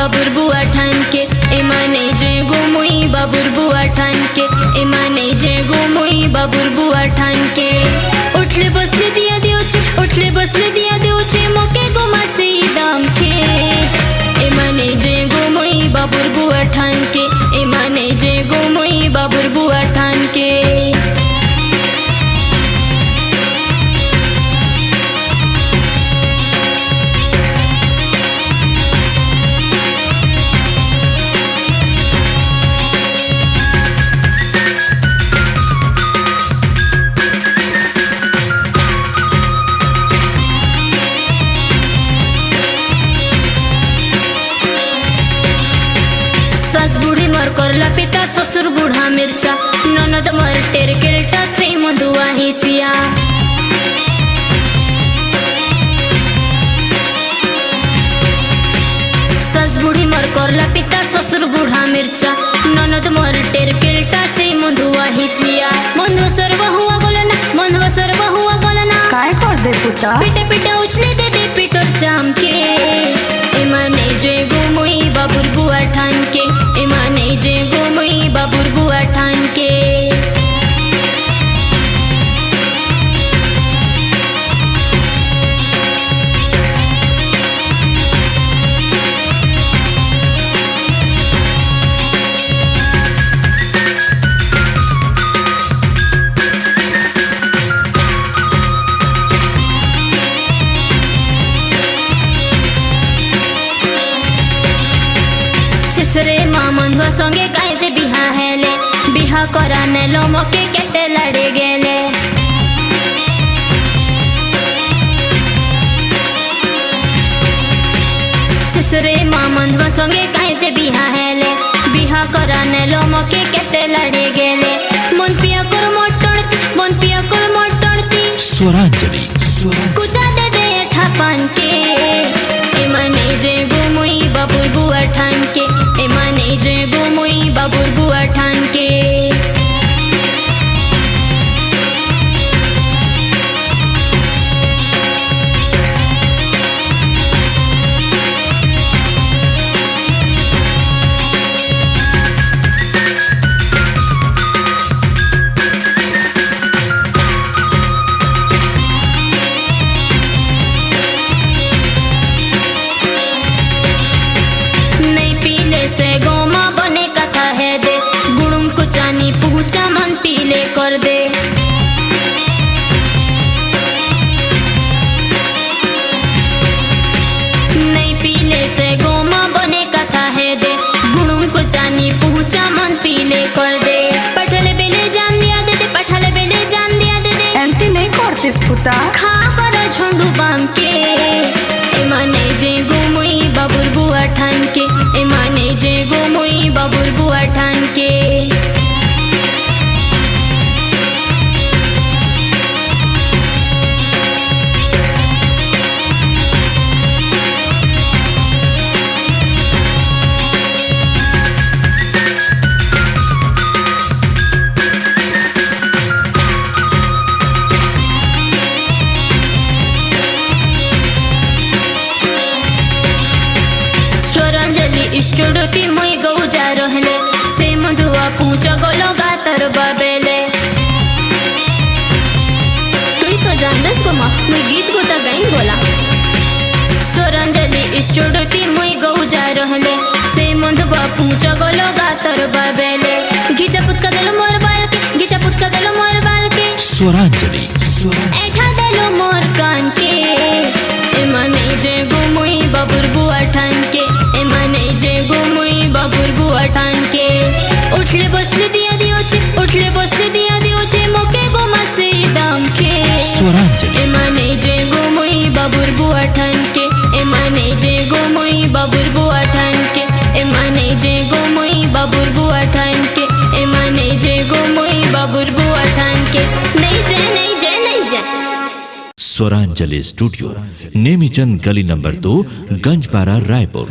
बाबुर बुआ ठान के एमाने जे गो मुई बाबुर बुआ ठान के एमाने जे गो मुई बाबुर बुआ ठान के उठले बसले दिया देउछे उठले बसले दिया देउछे मोके गो मासे दाम के एमाने जे गो मुई बाबुर बुआ ठान के एमाने जे गो मुई बाबुर बुआ ठान के सास बूढ़ी मर करला पिता ससुर बूढ़ा मिर्चा ननद मर टेर केल्टा से मधुआ हिसिया सास बूढ़ी मर करला पिता ससुर बूढ़ा मिर्चा ननद मर टेर केल्टा से मधुआ हिसिया मधुआ सर्व हुआ गोलना मधुआ सर्व हुआ गोलना काय कर दे पुता पिटे पिटे उछले दे पिटर चाम के एमाने जे गो मुई बाबुर बुआ ठान के एमाने जे गो मुई बाबुर बुआ ठान के छिसरे मामंधुआ संगे गाय जे बिहा हेले बिहा कराने लो मोके केते लड़े गेले छिसरे मामंधुआ संगे गाय जे बिहा हेले बिहा कराने लो मोके केते लड़े गेले मन पिया कर मोटड़ती मन पिया कर मोटड़ती स्वरांजलि कुचा दे ठापान के एमाने जे गो मुई बाबुर बुआ ठान के एमाने जे गो मुई बाबुर बुआ ठान के नहीं पीले से गोमा बने कथा है दे गुड़ुम को चानी पूछा मन पीले कर दे नहीं पीले से गोमा बने कथा है दे गुड़ुम को चानी पूछा मन पीले कर दे पठले बेले जान दिया दे दे पठले बेले जान दिया दे दे एंती नहीं करतीस पुता खा कर झुंडू बाम के एमाने जे गो मुई बाबुर बुआ ठान के एमाने जे गो मुई बाबुर बुआ ठान के स्वरांजलि स्टूडियो मुई गौजा रहले से मधुआ पूछ गोलो गातर बाबेले तुई तो जानदस को मां मुई गीत गोता गाइन बोला स्वरांजलि स्टूडियो मुई गौजा रहले से मधुआ पूछ गोलो गातर बाबेले गिचा पुत कदलो मोर बाल के गिचा पुत कदलो मोर बाल के स्वरांजलि ऐठा दलो मोर कान के एमाने जे गो मुई बाबुर बुआ ठान के एमाने जे गो मुई बाबुर बुआ ठान के उठले बसले दिया दियोछे उठले बसले दिया दियोछे मोके गो मासे दाम के स्वरांजलि एमाने जे गो मुई बाबुर बुआ ठान के एमाने जे गो मुई बाबुर बुआ ठान के एमाने जे गो मुई बाबुर बुआ ठान के एमाने जे गो मुई बाबुर बुआ ठान के नहीं जे नहीं जे नहीं जे स्वरांजलि स्टूडियो नेमीचंद गली नंबर 2 गंजपारा रायपुर।